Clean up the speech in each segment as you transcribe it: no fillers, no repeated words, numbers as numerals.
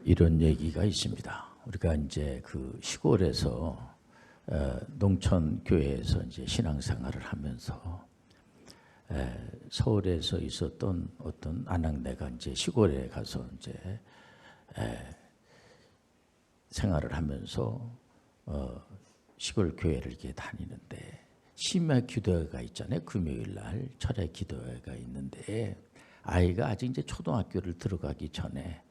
이런 얘기가 있습니다. 우리가 이제 그 시골에서 농촌 교회에서 이제 신앙생활을 하면서 서울에서 있었던 어떤 아낙네가 이제 시골에 가서 이제 생활을 하면서 시골 교회를 이렇게 다니는데 심야 기도회가 있잖아요. 금요일 날 철야 기도회가 있는데 아이가 아직 이제 초등학교를 들어가기 전에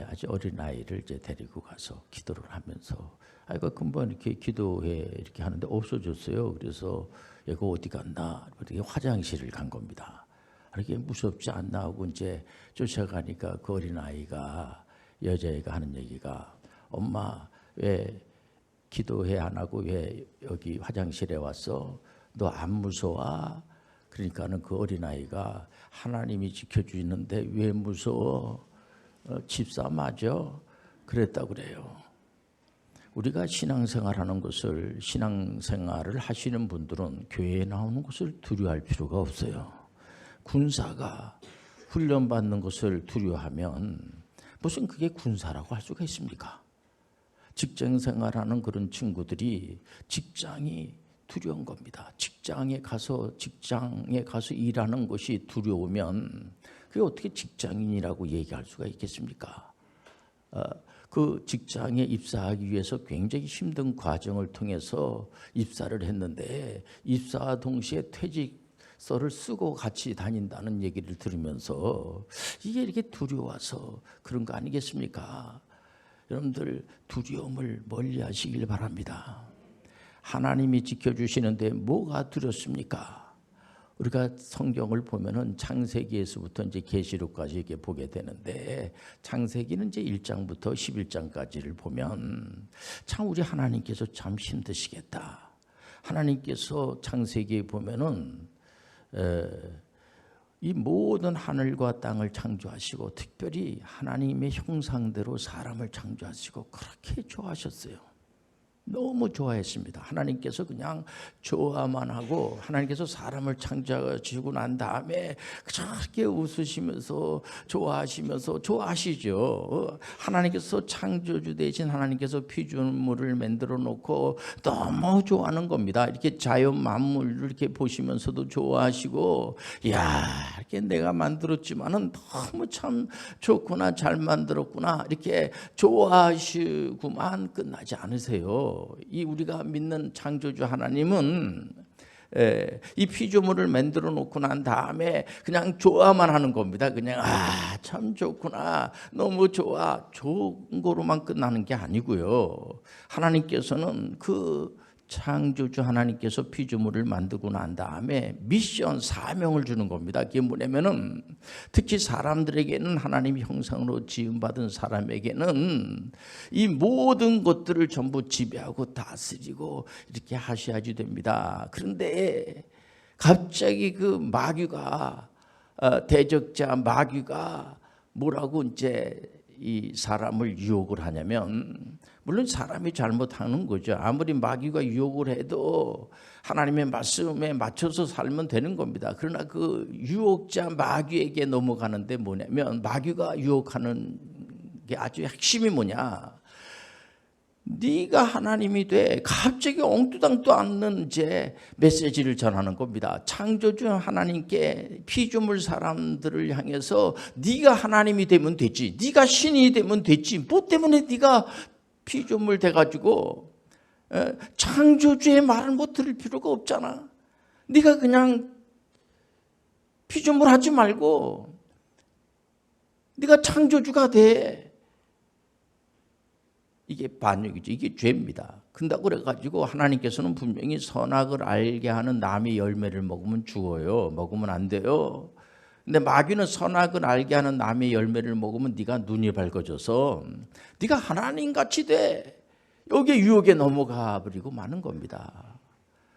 아주 어린 아이를 이제 데리고 가서 기도를 하면서 아이가 금방 이렇게 기도회 이렇게 하는데 없어졌어요. 그래서 얘가 어디 갔나? 어떻게 화장실을 간 겁니다. 이렇게 무섭지 않나 하고 이제 쫓아가니까 그 어린 아이가 여자애가 하는 얘기가 엄마 왜 기도회 안 하고 왜 여기 화장실에 왔어? 너 안 무서워? 그러니까는 그 어린 아이가 하나님이 지켜주시는데 왜 무서워? 집사 맞아? 그랬다고 그래요. 우리가 신앙생활하는 것을 신앙생활을 하시는 분들은 교회에 나오는 것을 두려워할 필요가 없어요. 군사가 훈련받는 것을 두려워하면 무슨 그게 군사라고 할 수가 있습니까? 직장생활하는 그런 친구들이 직장이 두려운 겁니다. 직장에 가서 일하는 것이 두려우면 그게 어떻게 직장인이라고 얘기할 수가 있겠습니까? 그 직장에 입사하기 위해서 굉장히 힘든 과정을 통해서 입사를 했는데 입사와 동시에 퇴직서를 쓰고 같이 다닌다는 얘기를 들으면서 이게 이렇게 두려워서 그런 거 아니겠습니까? 여러분들 두려움을 멀리 하시길 바랍니다. 하나님이 지켜주시는데 뭐가 두렵습니까? 우리가 성경을 보면은 창세기에서부터 이제 계시록까지 이렇게 보게 되는데 창세기는 이제 1장부터 11장까지를 보면 참 우리 하나님께서 참 힘드시겠다. 하나님께서 창세기에 보면은 이 모든 하늘과 땅을 창조하시고 특별히 하나님의 형상대로 사람을 창조하시고 그렇게 좋아하셨어요. 너무 좋아했습니다. 하나님께서 그냥 좋아만 하고 하나님께서 사람을 창조하시고 난 다음에 그렇게 웃으시면서 좋아하시면서 좋아하시죠. 하나님께서 창조주 대신 하나님께서 피조물을 만들어 놓고 너무 좋아하는 겁니다. 이렇게 자연 만물을 이렇게 보시면서도 좋아하시고 야 이렇게 내가 만들었지만은 너무 참 좋구나 잘 만들었구나 이렇게 좋아하시고만 끝나지 않으세요. 이 우리가 믿는 창조주 하나님은 이 피조물을 만들어 놓고 난 다음에 그냥 좋아만 하는 겁니다. 그냥 참 좋구나 너무 좋아 좋은 거로만 끝나는 게 아니고요. 하나님께서는 그 창조주 하나님께서 피조물을 만들고 난 다음에 미션 사명을 주는 겁니다. 그게 뭐냐면은 특히 사람들에게는 하나님의 형상으로 지음받은 사람에게는 이 모든 것들을 전부 지배하고 다스리고 이렇게 하셔야지 됩니다. 그런데 갑자기 그 마귀가 대적자 마귀가 뭐라고 이제 이 사람을 유혹을 하냐면 물론 사람이 잘못하는 거죠. 아무리 마귀가 유혹을 해도 하나님의 말씀에 맞춰서 살면 되는 겁니다. 그러나 그 유혹자 마귀에게 넘어가는데 뭐냐면 마귀가 유혹하는 게 아주 핵심이 뭐냐. 네가 하나님이 돼 갑자기 엉뚱당도 않는 이제 메시지를 전하는 겁니다. 창조주 하나님께 피조물 사람들을 향해서 네가 하나님이 되면 되지, 네가 신이 되면 되지, 뭐 때문에 네가 피조물 돼가지고 창조주의 말을 못 들을 필요가 없잖아. 네가 그냥 피조물 하지 말고 네가 창조주가 돼. 이게 반역이죠. 이게 죄입니다. 근다고 그래가지고 하나님께서는 분명히 선악을 알게 하는 나무의 열매를 먹으면 죽어요. 먹으면 안 돼요. 근데 마귀는 선악을 알게 하는 나무의 열매를 먹으면 네가 눈이 밝아져서 네가 하나님같이 돼. 여기에 유혹에 넘어가 버리고 마는 겁니다.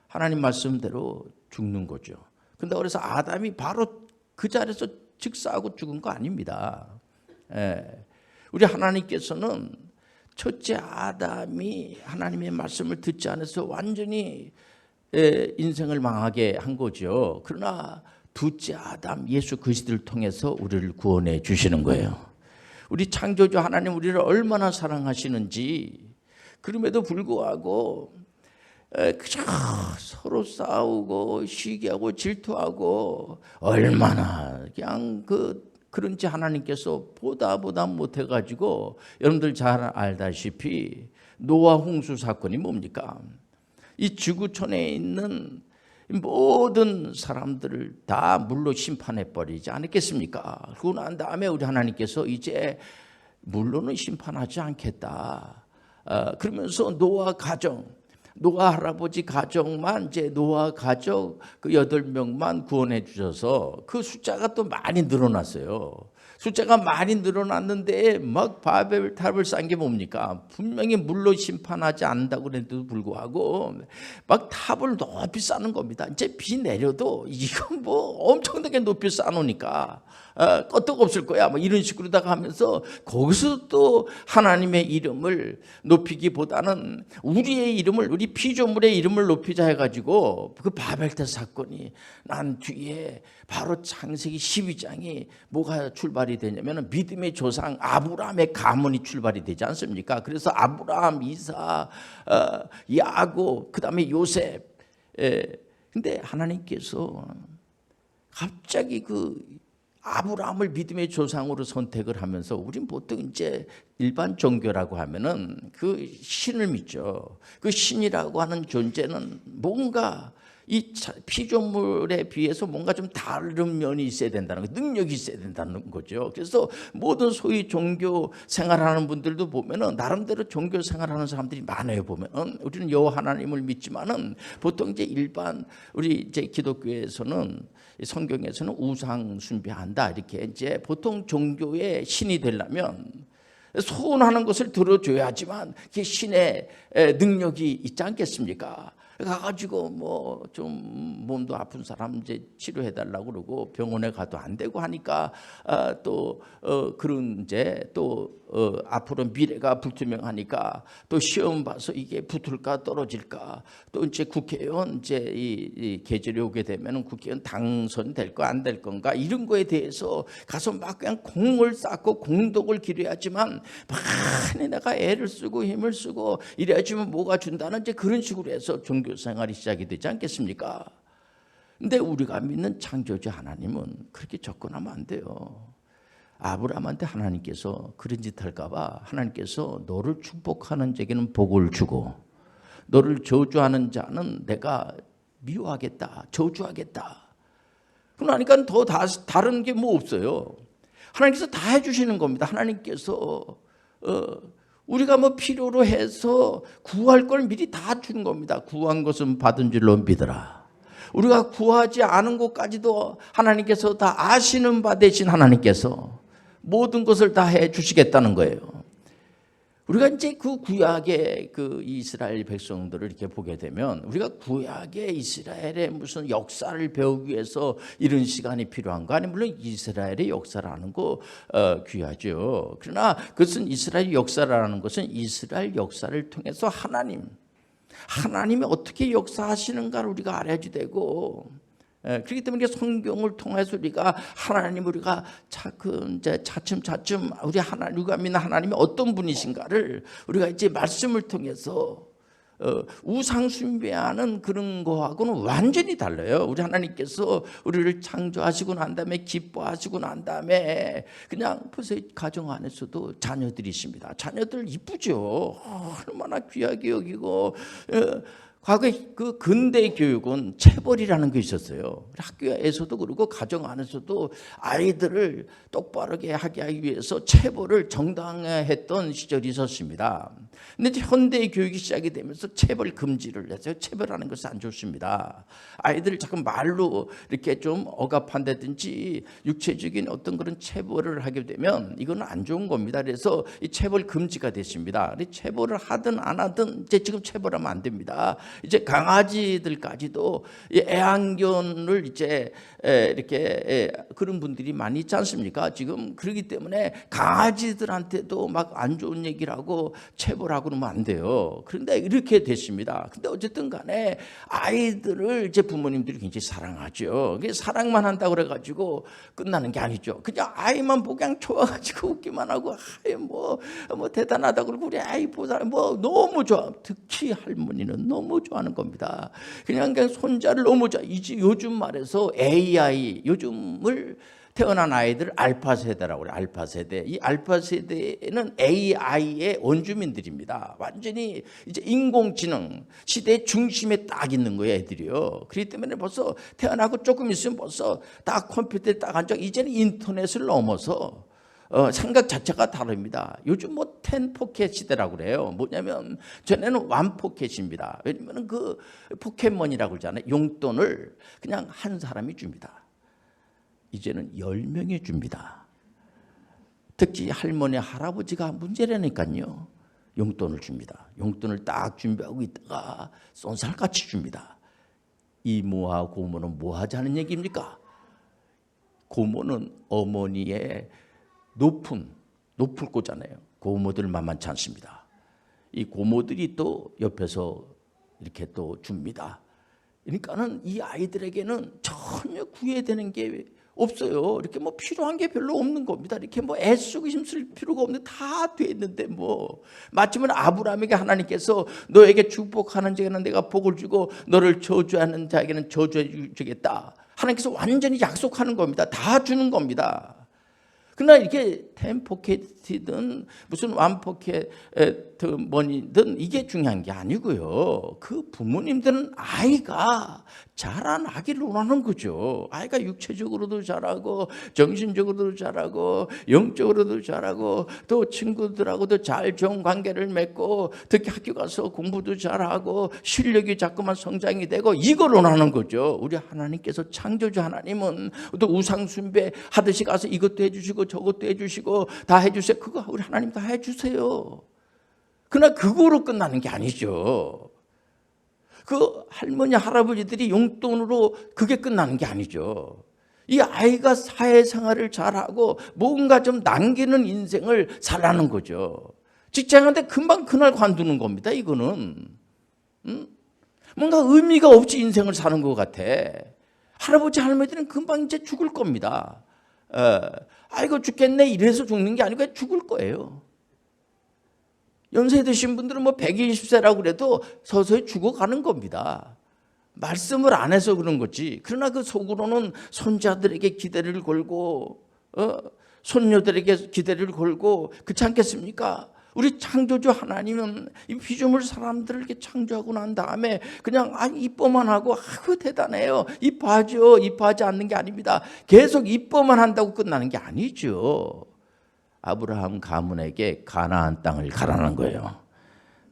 하나님 말씀대로 죽는 거죠. 근데 그래서 아담이 바로 그 자리에서 즉사하고 죽은 거 아닙니다. 우리 하나님께서는 첫째 아담이 하나님의 말씀을 듣지 않아서 완전히 인생을 망하게 한 거죠. 그러나 둘째 아담 예수 그리스도를 통해서 우리를 구원해 주시는 거예요. 우리 창조주 하나님 우리를 얼마나 사랑하시는지, 그럼에도 불구하고 그저 서로 싸우고 시기하고 질투하고 얼마나 그냥 그런지 하나님께서 보다 못해가지고, 여러분들 잘 알다시피 노아 홍수 사건이 뭡니까? 이 지구촌에 있는 모든 사람들을 다 물로 심판해버리지 않았겠습니까? 그러고 난 다음에 우리 하나님께서 이제 물로는 심판하지 않겠다. 그러면서 노아 가정, 노아 할아버지 가정만, 이제 노아 가족 그 8명만 구원해 주셔서 그 숫자가 또 많이 늘어났어요. 숫자가 많이 늘어났는데 막 바벨탑을 쌓은 게 뭡니까? 분명히 물로 심판하지 않는다고 그랬는데도 불구하고 막 탑을 높이 쌓는 겁니다. 이제 비 내려도 이건 뭐 엄청나게 높이 쌓아놓으니까 끄떡 없을 거야, 뭐 이런 식으로다가 하면서 거기서 또 하나님의 이름을 높이기보다는 우리의 이름을, 우리 피조물의 이름을 높이자 해가지고 그 바벨탑 사건이 난 뒤에 바로 창세기 12장이 뭐가 출발이 되냐면 믿음의 조상 아브라함의 가문이 출발이 되지 않습니까? 그래서 아브라함, 이삭, 야곱, 그 다음에 요셉. 근데 하나님께서 갑자기 그 아브라함을 믿음의 조상으로 선택을 하면서, 우린 보통 이제 일반 종교라고 하면은 그 신을 믿죠. 그 신이라고 하는 존재는 뭔가 이 피조물에 비해서 뭔가 좀 다른 면이 있어야 된다는 거, 능력이 있어야 된다는 거죠. 그래서 모든 소위 종교 생활하는 분들도 보면은 나름대로 종교 생활하는 사람들이 많아요. 보면은 우리는 여호와 하나님을 믿지만은 보통 이제 일반 우리 이제 기독교에서는, 성경에서는 우상 숭배한다, 이렇게 이제 보통 종교의 신이 되려면 소원하는 것을 들어줘야지만 그게 신의 능력이 있지 않겠습니까? 가가지고 뭐 좀 몸도 아픈 사람 이제 치료해 달라고 그러고 병원에 가도 안 되고 하니까 또 그런 이제 또 앞으로 미래가 불투명하니까 또 시험 봐서 이게 붙을까 떨어질까, 또 이제 국회의원 이제 이 계절이 오게 되면은 국회의원 당선될 거 안 될 건가, 이런 거에 대해서 가서 막 그냥 공을 쌓고 공덕을 기려야지만 많이 내가 애를 쓰고 힘을 쓰고 이래야지만 뭐가 준다는 이제 그런 식으로 해서 종교 생활이 시작이 되지 않겠습니까? 근데 우리가 믿는 창조주 하나님은 그렇게 접근하면 안 돼요. 아브라함한테 하나님께서 그런 짓 할까 봐 하나님께서 너를 축복하는 자에게는 복을 주고 너를 저주하는 자는 내가 미워하겠다, 저주하겠다. 그러니까 더 다른 게 뭐 없어요. 하나님께서 다 해주시는 겁니다. 하나님께서 우리가 뭐 필요로 해서 구할 걸 미리 다 준 겁니다. 구한 것은 받은 줄로 믿으라. 우리가 구하지 않은 것까지도 하나님께서 다 아시는 바 되신 하나님께서 모든 것을 다 해 주시겠다는 거예요. 우리가 이제 그 구약의 그 이스라엘 백성들을 이렇게 보게 되면 우리가 구약의 이스라엘의 무슨 역사를 배우기 위해서 이런 시간이 필요한 거 아니면 물론 이스라엘의 역사를 아는 거 귀하죠. 그러나 그것은 이스라엘 역사라는 것은 이스라엘 역사를 통해서 하나님이 어떻게 역사하시는가를 우리가 알아야 되고, 그렇기 때문에 성경을 통해서 우리가 하나님, 우리가 차츰 우리가 믿는 하나님이 어떤 분이신가를 우리가 이제 말씀을 통해서 우상 숭배하는 그런 거하고는 완전히 달라요. 우리 하나님께서 우리를 창조하시고 난 다음에 기뻐하시고 난 다음에 그냥 보세요. 가정 안에서도 자녀들이 있습니다. 자녀들 이쁘죠. 얼마나 귀하게 여기고. 과거에 그 근대 교육은 체벌이라는 게 있었어요. 학교에서도 그러고 가정 안에서도 아이들을 똑바르게 하게 하기 위해서 체벌을 정당화했던 시절이 있었습니다. 근데 이제 현대 교육이 시작이 되면서 체벌 금지를 했어요. 체벌하는 것은 안 좋습니다. 아이들을 자꾸 말로 이렇게 좀 억압한다든지 육체적인 어떤 그런 체벌을 하게 되면 이건 안 좋은 겁니다. 그래서 이 체벌 금지가 됐습니다. 체벌을 하든 안 하든 이제 지금 체벌하면 안 됩니다. 이제 강아지들까지도 이 애완견을 이제 이렇게 그런 분들이 많이 있지 않습니까? 지금 그렇기 때문에 강아지들한테도 막 안 좋은 얘기를 하고 체벌 하고 그러면 안 돼요. 그런데 이렇게 됐습니다. 근데 어쨌든 간에 아이들을 이제 부모님들이 굉장히 사랑하죠. 사랑만 한다고 그래가지고 끝나는 게 아니죠. 그냥 아이만 보고 그냥 좋아가지고 웃기만 하고 뭐 대단하다고 그러고 우리 아이 보다 뭐 너무 좋아. 특히 할머니는 너무 좋아하는 겁니다. 그냥 손자를 너무 좋아. 이제 요즘 말해서 AI 요즘을 태어난 아이들 알파 세대라고 그래요. 알파 세대. 이 알파 세대는 AI의 원주민들입니다. 완전히 이제 인공지능 시대의 중심에 딱 있는 거예요, 애들이요. 그렇기 때문에 벌써 태어나고 조금 있으면 벌써 다 컴퓨터에 딱 앉아. 이제는 인터넷을 넘어서 생각 자체가 다릅니다. 요즘 뭐 10포켓 시대라고 그래요. 뭐냐면 전에는 1포켓입니다. 왜냐면 그 포켓몬이라고 그러잖아요. 용돈을 그냥 한 사람이 줍니다. 이제는 10명이 줍니다. 특히 할머니, 할아버지가 문제라니까요. 용돈을 줍니다. 용돈을 딱 준비하고 있다가 쏜살같이 줍니다. 이모와 고모는 뭐 하자는 얘기입니까? 고모는 어머니의 높을 거잖아요. 고모들 만만치 않습니다. 이 고모들이 또 옆에서 이렇게 또 줍니다. 그러니까는 이 아이들에게는 전혀 구애되는 게 없어요. 이렇게 뭐 필요한 게 별로 없는 겁니다. 이렇게 뭐 애쓰고 힘쓸 필요가 없는데 다 돼 있는데 뭐 마침은 아브라함에게 하나님께서 너에게 축복하는 자에게는 내가 복을 주고 너를 저주하는 자에게는 저주해 주겠다. 하나님께서 완전히 약속하는 겁니다. 다 주는 겁니다. 그러나 이렇게 10포켓이든 무슨 1포켓머니든 이게 중요한 게 아니고요. 그 부모님들은 아이가 자라나기를 원하는 거죠. 아이가 육체적으로도 자라고 정신적으로도 자라고 영적으로도 자라고 또 친구들하고도 잘 좋은 관계를 맺고 특히 학교 가서 공부도 잘하고 실력이 자꾸만 성장이 되고 이걸 원하는 거죠. 우리 하나님께서 창조주 하나님은 또 우상 숭배 하듯이 가서 이것도 해주시고 저것도 해주시고 다 해주세요. 그거 우리 하나님 다 해주세요. 그러나 그거로 끝나는 게 아니죠. 그 할머니 할아버지들이 용돈으로 그게 끝나는 게 아니죠. 이 아이가 사회생활을 잘하고 뭔가 좀 남기는 인생을 살라는 거죠. 직장한테 금방 그날 관두는 겁니다. 이거는 뭔가 의미가 없이 인생을 사는 것 같아. 할아버지 할머니들은 금방 이제 죽을 겁니다. 아이고 죽겠네 이래서 죽는 게 아니고 죽을 거예요. 연세 드신 분들은 뭐 120세라고 그래도 서서히 죽어가는 겁니다. 말씀을 안 해서 그런 거지. 그러나 그 속으로는 손자들에게 기대를 걸고 손녀들에게 기대를 걸고 그렇지 않겠습니까? 우리 창조주 하나님은 이 피조물 사람들을 이렇게 창조하고 난 다음에 그냥 이뻐만 하고 대단해요. 이뻐하죠. 이뻐하지 않는 게 아닙니다. 계속 이뻐만 한다고 끝나는 게 아니죠. 아브라함 가문에게 가나안 땅을 가라는 거예요.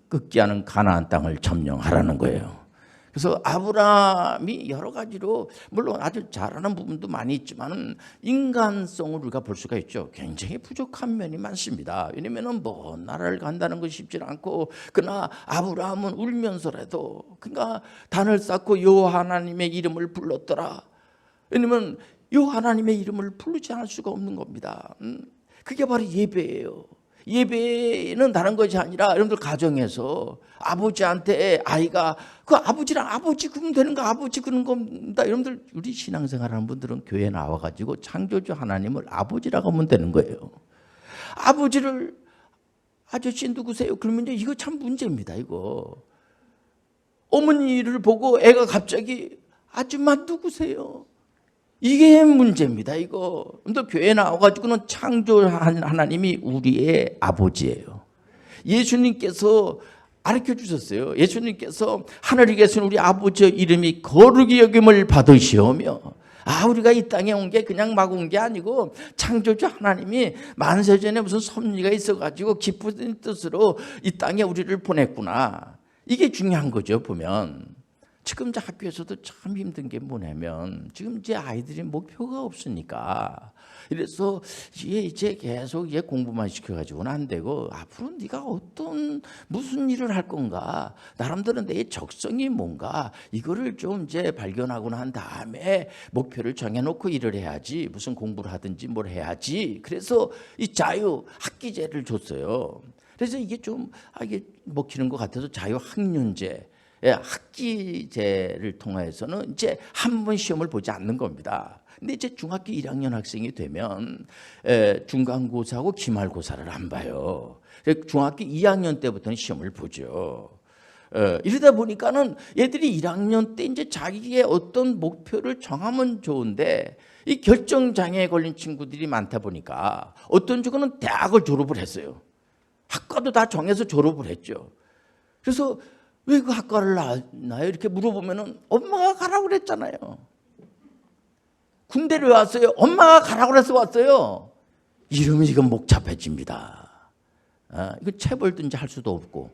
끝기 않은 가나안 땅을 점령하라는 거예요. 그래서 아브라함이 여러 가지로 물론 아주 잘하는 부분도 많이 있지만 인간성을 우리가 볼 수가 있죠. 굉장히 부족한 면이 많습니다. 왜냐하면 먼 나라를 간다는 것이 쉽지 않고 그러나 아브라함은 울면서라도 그러니까 단을 쌓고 여호와 하나님의 이름을 불렀더라. 왜냐하면 여호와 하나님의 이름을 부르지 않을 수가 없는 겁니다. 그게 바로 예배예요. 예배는 다른 것이 아니라 여러분들 가정에서 아버지한테 아이가 그 아버지랑 아버지 그러면 되는 거 아버지 그런 겁니다. 여러분들 우리 신앙생활하는 분들은 교회 나와가지고 창조주 하나님을 아버지라고 하면 되는 거예요. 아버지를 아저씨 누구세요? 그러면 이거 참 문제입니다. 이거 어머니를 보고 애가 갑자기 아줌마 누구세요? 이게 문제입니다. 이거. 또 교회 나와가지고는 창조한 하나님이 우리의 아버지예요. 예수님께서 가르쳐 주셨어요. 예수님께서 하늘에 계신 우리 아버지의 이름이 거룩히 여김을 받으시오며 우리가 이 땅에 온 게 그냥 막 온 게 아니고 창조주 하나님이 만세전에 무슨 섭리가 있어가지고 기쁜 뜻으로 이 땅에 우리를 보냈구나. 이게 중요한 거죠. 보면 지금 이제 학교에서도 참 힘든 게 뭐냐면 지금 이제 아이들이 목표가 없으니까 그래서 이제 계속 공부만 시켜가지고는 안 되고 앞으로 네가 무슨 일을 할 건가 나름대로 내 적성이 뭔가 이거를 좀 이제 발견하고 난 다음에 목표를 정해놓고 일을 해야지 무슨 공부를 하든지 뭘 해야지 그래서 이 자유 학기제를 줬어요. 그래서 이게 좀 이게 먹히는 것 같아서 자유학년제 학기제를 통해서는 이제 한 번 시험을 보지 않는 겁니다. 근데 이제 중학교 1학년 학생이 되면 중간고사하고 기말고사를 안 봐요. 중학교 2학년 때부터는 시험을 보죠. 이러다 보니까는 얘들이 1학년 때 이제 자기의 어떤 목표를 정하면 좋은데 이 결정장애에 걸린 친구들이 많다 보니까 어떤 친구는 대학을 졸업을 했어요. 학과도 다 정해서 졸업을 했죠. 그래서 왜 그 학과를 나왔나요? 이렇게 물어보면은 엄마가 가라고 그랬잖아요. 군대를 왔어요. 엄마가 가라고 그래서 왔어요. 이러면 이건 복잡해집니다. 이거 체벌든지 할 수도 없고.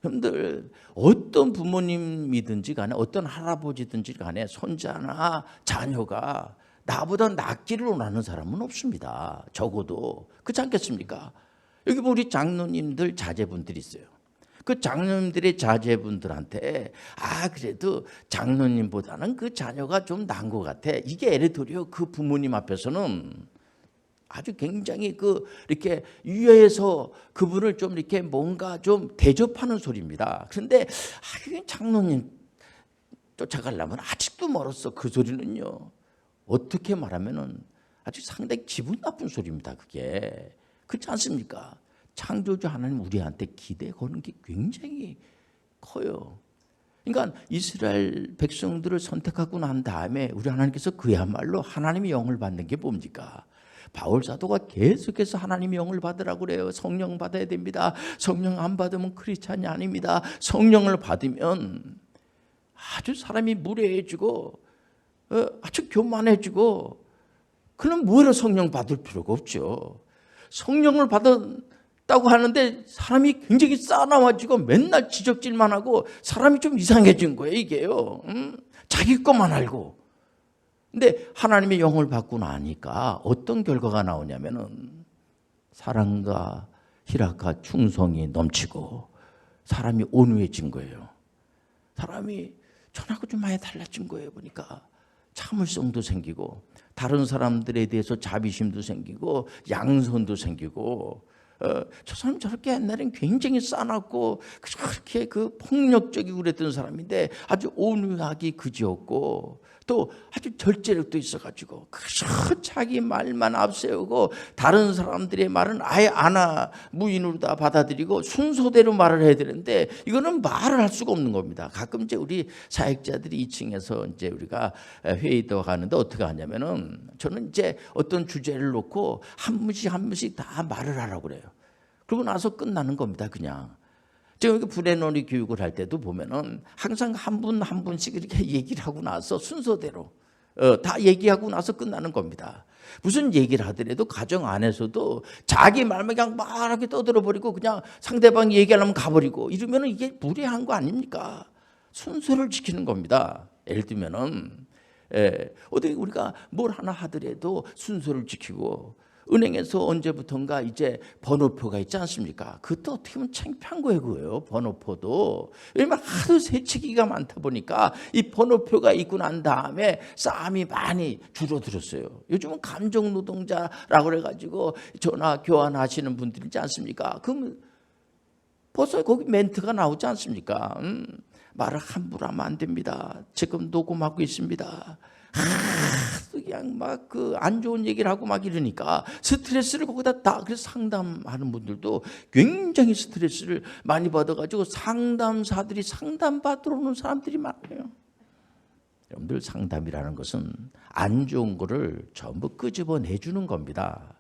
여러분들 어떤 부모님이든지 간에 어떤 할아버지든지 간에 손자나 자녀가 나보다 낫기를 원하는 사람은 없습니다. 적어도 그렇지 않겠습니까? 여기 우리 장로님들 자제분들이 있어요. 그 장로님들의 자제분들한테 그래도 장로님보다는 그 자녀가 좀 나은 것 같아. 이게 에레토리오 그 부모님 앞에서는 아주 굉장히 이렇게 유해해서 그분을 좀 이렇게 뭔가 좀 대접하는 소리입니다. 그런데 장로님 쫓아가려면 아직도 멀었어. 그 소리는요. 어떻게 말하면은 아주 상당히 기분 나쁜 소리입니다. 그게 그렇지 않습니까? 창조주 하나님 우리한테 기대 거는 게 굉장히 커요. 그러니까 이스라엘 백성들을 선택하고 난 다음에 우리 하나님께서 그야말로 하나님의 영을 받는 게 뭡니까? 바울 사도가 계속해서 하나님의 영을 받으라고 그래요. 성령 받아야 됩니다. 성령 안 받으면 크리스찬이 아닙니다. 성령을 받으면 아주 사람이 무례해지고 아주 교만해지고 그럼 뭐로 성령 받을 필요가 없죠. 성령을 받았다고 하는데 사람이 굉장히 싸나워지고 맨날 지적질만 하고 사람이 좀 이상해진 거예요. 이게요. 자기 것만 알고. 근데 하나님의 영을 받고 나니까 어떤 결과가 나오냐면은 사랑과 희락과 충성이 넘치고 사람이 온유해진 거예요. 사람이 전하고 좀 많이 달라진 거예요. 보니까 참을성도 생기고 다른 사람들에 대해서 자비심도 생기고 양선도 생기고 저 사람 저렇게 옛날엔 굉장히 싸놨고 그렇게 폭력적이고 그랬던 사람인데 아주 온유하기 그지없고 또 아주 절제력도 있어가지고 자기 말만 앞세우고 다른 사람들의 말은 아예 무인으로 다 받아들이고 순서대로 말을 해야 되는데 이거는 말을 할 수가 없는 겁니다. 가끔 이제 우리 사역자들이 2층에서 이제 우리가 회의도 가는데 어떻게 하냐면은 저는 이제 어떤 주제를 놓고 한 분씩 다 말을 하라고 그래요. 그러고 나서 끝나는 겁니다. 그냥. 제가 브레너리 교육을 할 때도 보면은 항상 한 분씩 이렇게 얘기를 하고 나서 순서대로 다 얘기하고 나서 끝나는 겁니다. 무슨 얘기를 하더라도 가정 안에서도 자기 말만 그냥 말하게 떠들어버리고 그냥 상대방 얘기하려면 가버리고 이러면은 이게 무례한 거 아닙니까? 순서를 지키는 겁니다. 예를 들면은 어떻게 우리가 뭘 하나 하더라도 순서를 지키고 은행에서 언제부턴가 이제 번호표가 있지 않습니까? 그것도 어떻게 보면 창피한 거예요, 그거요. 번호표도. 왜냐면 하도 세치기가 많다 보니까 이 번호표가 있고 난 다음에 싸움이 많이 줄어들었어요. 요즘은 감정노동자라고 그래가지고 전화 교환하시는 분들 있지 않습니까? 그럼 벌써 거기 멘트가 나오지 않습니까? 말을 함부로 하면 안 됩니다. 지금 녹음하고 있습니다. 그냥 막 안 좋은 얘기를 하고 막 이러니까 스트레스를 거기다 그래서 상담하는 분들도 굉장히 스트레스를 많이 받아가지고 상담사들이 상담받으러 오는 사람들이 많아요. 여러분들 상담이라는 것은 안 좋은 거를 전부 끄집어내주는 겁니다.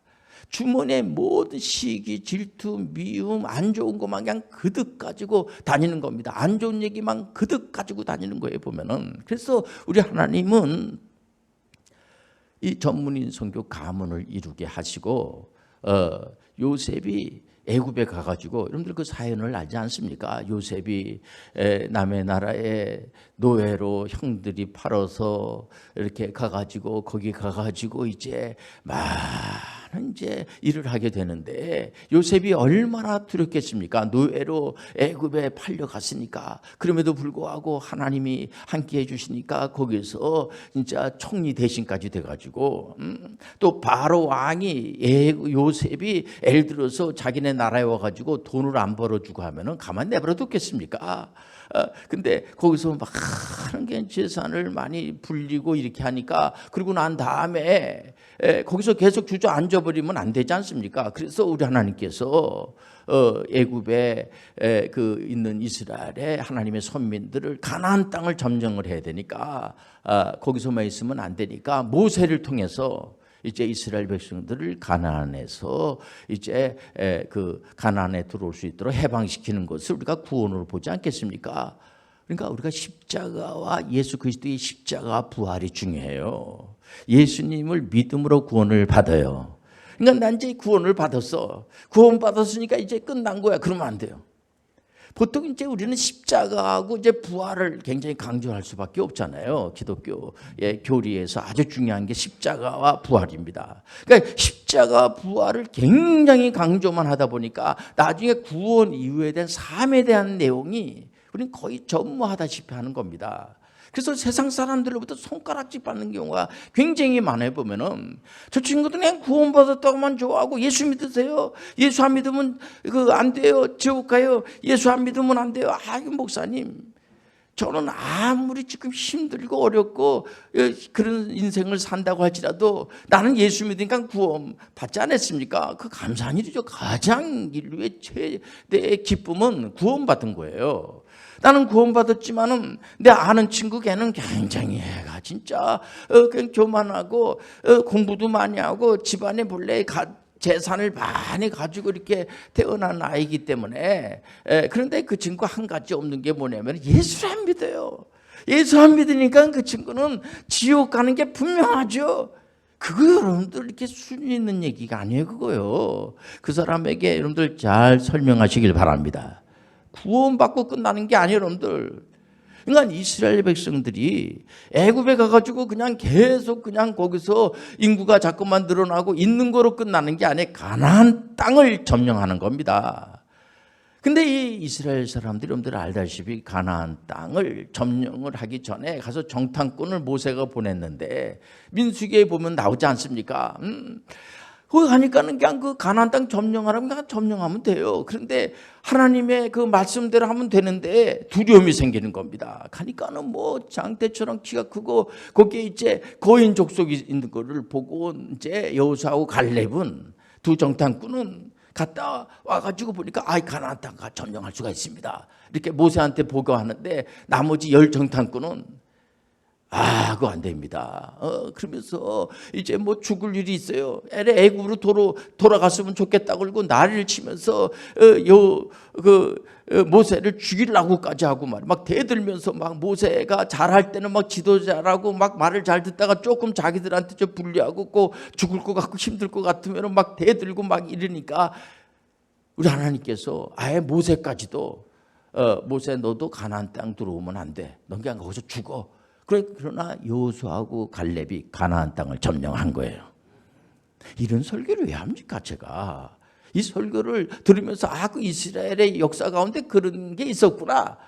주머니에 모든 시기, 질투, 미움, 안 좋은 것만 그냥 그득 가지고 다니는 겁니다. 안 좋은 얘기만 그득 가지고 다니는 거예요, 보면은. 그래서 우리 하나님은 이 전문인 선교 가문을 이루게 하시고 요셉이 애굽에 가가지고 여러분들 그 사연을 알지 않습니까? 요셉이 남의 나라에 노예로 형들이 팔아서 이렇게 가가지고 거기 가가지고 이제 많은 이제 일을 하게 되는데 요셉이 얼마나 두렵겠습니까? 노예로 애굽에 팔려갔으니까. 그럼에도 불구하고 하나님이 함께해 주시니까 거기서 진짜 총리 대신까지 돼가지고 또 바로 왕이 요셉이 예를 들어서 자기네 나라에 와가지고 돈을 안 벌어주고 하면은 가만 내버려 뒀겠습니까? 근데 거기서 막 하는 게 재산을 많이 불리고 이렇게 하니까 그리고 난 다음에 거기서 계속 주저앉아 버리면 안 되지 않습니까? 그래서 우리 하나님께서 애굽에 그 있는 이스라엘의 하나님의 선민들을 가나안 땅을 점령을 해야 되니까 거기서만 있으면 안 되니까 모세를 통해서 이제 이스라엘 백성들을 가나안에서 이제 그 가나안에 들어올 수 있도록 해방시키는 것을 우리가 구원으로 보지 않겠습니까? 그러니까 우리가 십자가와 예수 그리스도의 십자가 부활이 중요해요. 예수님을 믿음으로 구원을 받아요. 그러니까 난 이제 구원을 받았어. 구원 받았으니까 이제 끝난 거야. 그러면 안 돼요. 보통 이제 우리는 십자가하고 이제 부활을 굉장히 강조할 수밖에 없잖아요. 기독교의 교리에서 아주 중요한 게 십자가와 부활입니다. 그러니까 십자가 부활을 굉장히 강조만 하다 보니까 나중에 구원 이후에 대한 삶에 대한 내용이 우리는 거의 전무하다시피 하는 겁니다. 그래서 세상 사람들로부터 손가락질 받는 경우가 굉장히 많아요. 보면은 저 친구도 그냥 구원받았다고만 좋아하고 예수 믿으세요. 예수 안 믿으면 안 돼요. 지옥 가요. 예수 안 믿으면 안 돼요. 목사님, 저는 아무리 지금 힘들고 어렵고 그런 인생을 산다고 할지라도 나는 예수 믿으니까 구원 받지 않았습니까? 그 감사한 일이죠. 가장 인류의 최대의 기쁨은 구원받은 거예요. 나는 구원받았지만은 내 아는 친구 걔는 굉장히 애가 진짜 그냥 교만하고 공부도 많이 하고 집안에 본래 재산을 많이 가지고 이렇게 태어난 아이기 때문에 그런데 그 친구 한 가지 없는 게 뭐냐면 예수를 안 믿어요. 예수 안 믿으니까 그 친구는 지옥 가는 게 분명하죠. 그거 여러분들 이렇게 순위 있는 얘기가 아니에요. 그거요. 그 사람에게 여러분들 잘 설명하시길 바랍니다. 구원받고 끝나는 게 아니에요, 여러분들. 그러니까 이스라엘 백성들이 애굽에 가가지고 그냥 계속 그냥 거기서 인구가 자꾸만 늘어나고 있는 거로 끝나는 게 아니에요. 가나안 땅을 점령하는 겁니다. 근데 이 이스라엘 사람들이 여러분들 알다시피 가나안 땅을 점령을 하기 전에 가서 정탐꾼을 모세가 보냈는데 민수기에 보면 나오지 않습니까? 거기 가니까는 그냥 그 가나안 땅 점령하라면 그냥 점령하면 돼요. 그런데 하나님의 그 말씀대로 하면 되는데 두려움이 생기는 겁니다. 가니까는 뭐 장대처럼 키가 크고 거기에 이제 거인 족속이 있는 거를 보고 이제 여호수아하고 갈렙은 두 정탐꾼은 갔다 와가지고 보니까 가나안 땅 점령할 수가 있습니다. 이렇게 모세한테 보고하는데 나머지 10 정탐꾼은 그거 안 됩니다. 그러면서 이제 뭐 죽을 일이 있어요. 애굽으로 돌아갔으면 좋겠다고 그러고 난리를 치면서 모세를 죽이려고까지 하고 막 대들면서 막 모세가 잘할 때는 막 지도 잘하고 막 말을 잘 듣다가 조금 자기들한테 좀 불리하고 꼭 죽을 것 같고 힘들 것 같으면 막 대들고 막 이러니까 우리 하나님께서 아예 모세까지도 모세 너도 가나안 땅 들어오면 안 돼. 넌 그냥 거기서 죽어. 그러나 여호수아하고 갈렙이 가나안 땅을 점령한 거예요. 이런 설교를 왜 합니까? 제가 이 설교를 들으면서 그 이스라엘의 역사 가운데 그런 게 있었구나.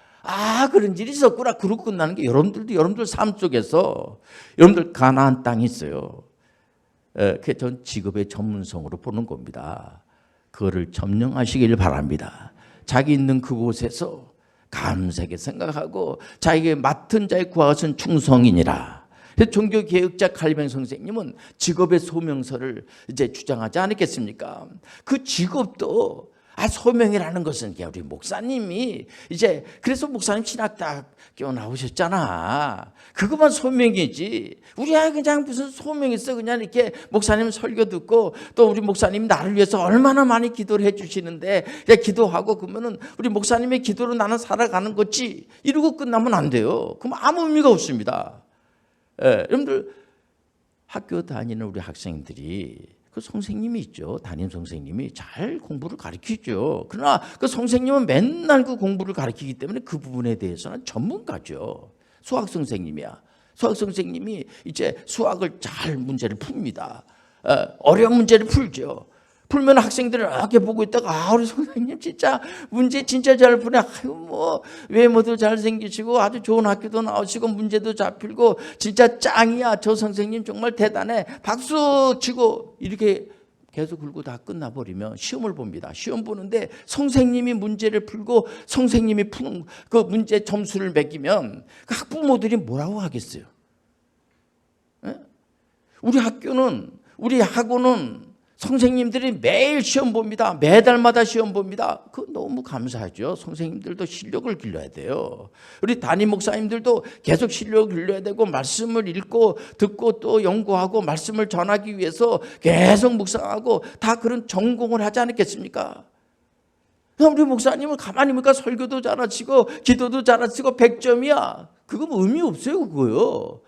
그런 일이 있었구나. 그러고 끝나는 게 여러분들 삶 속에서 여러분들 가나안 땅이 있어요. 그게 전 직업의 전문성으로 보는 겁니다. 그거를 점령하시길 바랍니다. 자기 있는 그곳에서 감사하게 생각하고 자기에게 맡은 자의 구하것은 충성이니라. 종교개혁자 칼빈 선생님은 직업의 소명서를 이제 주장하지 않았겠습니까? 그 직업도 소명이라는 것은 우리 목사님이 이제 그래서 목사님 신학대학교 나오셨잖아. 그것만 소명이지. 우리야 그냥 무슨 소명 있어. 그냥 이렇게 목사님 설교 듣고 또 우리 목사님 나를 위해서 얼마나 많이 기도를 해주시는데 그냥 기도하고 그러면은 우리 목사님의 기도로 나는 살아가는 거지. 이러고 끝나면 안 돼요. 그럼 아무 의미가 없습니다. 여러분들 학교 다니는 우리 학생들이 그 선생님이 있죠. 담임 선생님이 잘 공부를 가르치죠. 그러나 그 선생님은 맨날 그 공부를 가르치기 때문에 그 부분에 대해서는 전문가죠. 수학 선생님이야. 수학 선생님이 이제 수학을 잘 문제를 풉니다. 어려운 문제를 풀죠. 풀면 학생들을 이렇게 보고 있다가 우리 선생님 진짜 문제 진짜 잘 푸네. 아유 뭐 외모도 잘생기시고 아주 좋은 학교도 나오시고 문제도 잘 풀고 진짜 짱이야. 저 선생님 정말 대단해. 박수 치고 이렇게 계속 굴고 다 끝나버리면 시험을 봅니다. 시험 보는데 선생님이 문제를 풀고 선생님이 푸는 그 문제 점수를 매기면 그 학부모들이 뭐라고 하겠어요? 에? 우리 학교는 선생님들이 매일 시험 봅니다. 매달마다 시험 봅니다. 그거 너무 감사하죠. 선생님들도 실력을 길러야 돼요. 우리 담임 목사님들도 계속 실력을 길러야 되고 말씀을 읽고 듣고 또 연구하고 말씀을 전하기 위해서 계속 묵상하고 다 그런 전공을 하지 않았겠습니까? 우리 목사님은 가만히 보니까 설교도 잘하시고 기도도 잘하시고 100점이야. 그거 뭐 의미 없어요. 그거요.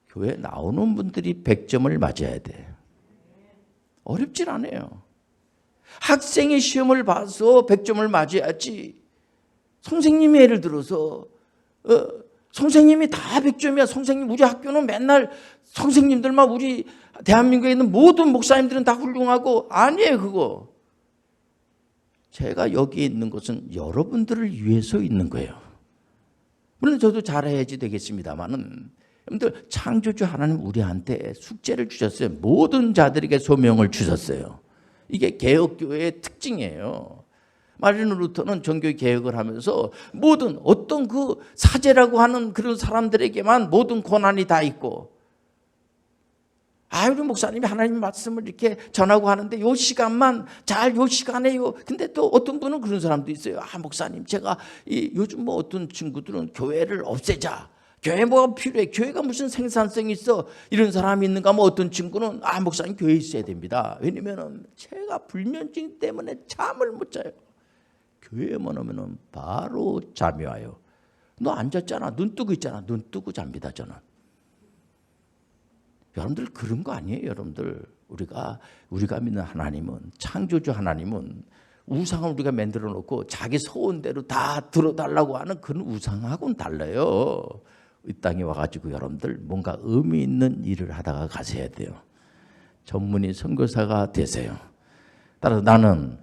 교회 나오는 분들이 100점을 맞아야 돼. 어렵진 않아요. 학생이 시험을 봐서 100점을 맞아야지. 선생님이 예를 들어서 선생님이 다 100점이야. 선생님 우리 학교는 맨날 선생님들만 우리 대한민국에 있는 모든 목사님들은 다 훌륭하고 아니에요. 그거. 제가 여기 있는 것은 여러분들을 위해서 있는 거예요. 물론 저도 잘해야지 되겠습니다만은 여러분들 창조주 하나님 우리한테 숙제를 주셨어요. 모든 자들에게 소명을 주셨어요. 이게 개혁교회의 특징이에요. 마르틴 루터는 종교 개혁을 하면서 모든 어떤 그 사제라고 하는 그런 사람들에게만 모든 권한이 다 있고 우리 목사님이 하나님 말씀을 이렇게 전하고 하는데 요 시간만 요 시간에요. 근데 또 어떤 분은 그런 사람도 있어요. 목사님 제가 요즘 뭐 어떤 친구들은 교회를 없애자. 교회 뭐가 필요해? 교회가 무슨 생산성이 있어? 이런 사람이 있는가? 뭐 어떤 친구는 목사님 교회에 있어야 됩니다. 왜냐면은 제가 불면증 때문에 잠을 못 자요. 교회에만 오면은 바로 잠이 와요. 너 앉았잖아. 눈 뜨고 있잖아. 눈 뜨고 잡니다. 저는. 여러분들 그런 거 아니에요. 여러분들 우리가 믿는 하나님은 창조주 하나님은 우상을 우리가 만들어 놓고 자기 소원대로 다 들어달라고 하는 그런 우상하고는 달라요. 이 땅에 와가지고 여러분들 뭔가 의미 있는 일을 하다가 가셔야 돼요. 전문의 선교사가 되세요. 따라서 나는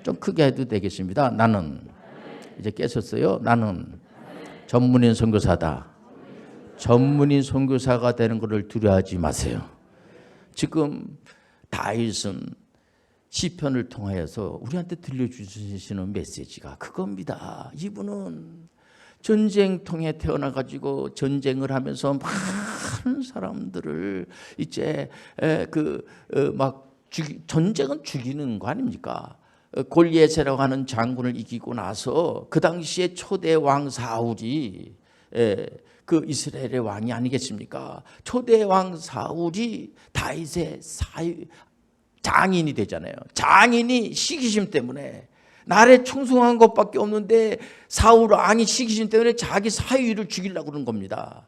좀 크게 해도 되겠습니다. 나는 이제 깨셨어요. 나는 전문의 선교사다. 전문의 선교사가 되는 것을 두려워하지 마세요. 지금 다윗은 시편을 통하여서 우리한테 들려주시는 메시지가 그겁니다. 이분은 전쟁통에 태어나가지고 전쟁을 하면서 많은 사람들을 이제 전쟁은 죽이는 거 아닙니까? 골리앗이라고 하는 장군을 이기고 나서 그 당시에 초대 왕 사울이 그 이스라엘의 왕이 아니겠습니까? 초대 왕 사울이 다윗의 장인이 되잖아요. 장인이 시기심 때문에 나라에 충성한 것밖에 없는데 사울 왕이 시기심 때문에 자기 사위를 죽이려고 그러는 겁니다.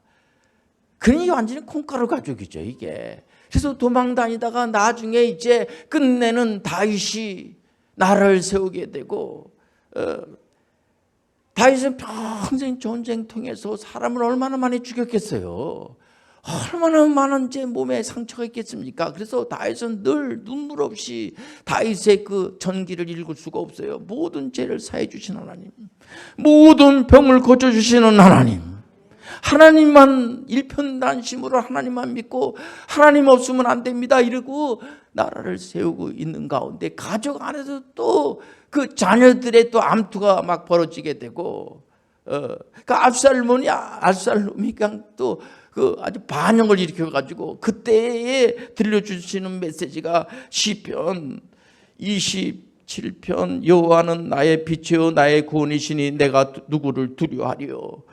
그러니 완전히 콩가루 가족이죠 이게. 그래서 도망 다니다가 나중에 이제 끝내는 다윗이 나라를 세우게 되고 다윗은 평생 전쟁통에서 사람을 얼마나 많이 죽였겠어요. 얼마나 많은 제 몸에 상처가 있겠습니까? 그래서 다윗은 늘 눈물 없이 다윗의 그 전기를 읽을 수가 없어요. 모든 죄를 사해 주신 하나님, 모든 병을 고쳐 주시는 하나님, 하나님만 일편단심으로 하나님만 믿고 하나님 없으면 안 됩니다 이러고 나라를 세우고 있는 가운데 가족 안에서 또 그 자녀들의 또 암투가 막 벌어지게 되고 그 압살롬이 그냥 또 그 아주 반영을 일으켜가지고 그때에 들려주시는 메시지가 시편 27편 여호와는 나의 빛이요 나의 구원이시니 내가 누구를 두려워하리요.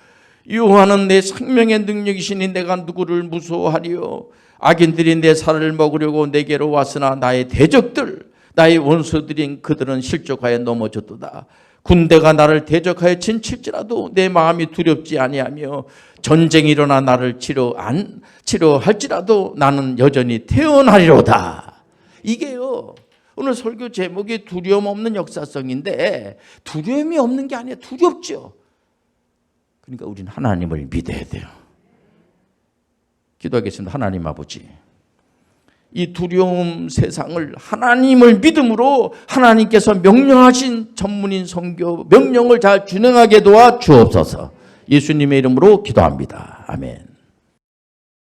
여호와는 내 생명의 능력이시니 내가 누구를 무서워하리요. 악인들이 내 살을 먹으려고 내게로 왔으나 나의 대적들 나의 원수들인 그들은 실족하여 넘어졌도다. 군대가 나를 대적하여 진칠지라도 내 마음이 두렵지 아니하며 전쟁이 일어나 나를 치러 치료할지라도 나는 여전히 태어나리로다. 이게요. 오늘 설교 제목이 두려움 없는 역사성인데 두려움이 없는 게 아니라 두렵죠. 그러니까 우리는 하나님을 믿어야 돼요. 기도하겠습니다. 하나님 아버지, 이 두려움 세상을 하나님을 믿음으로 하나님께서 명령하신 전문인 선교 명령을 잘 준행하게 도와 주옵소서. 예수님의 이름으로 기도합니다. 아멘.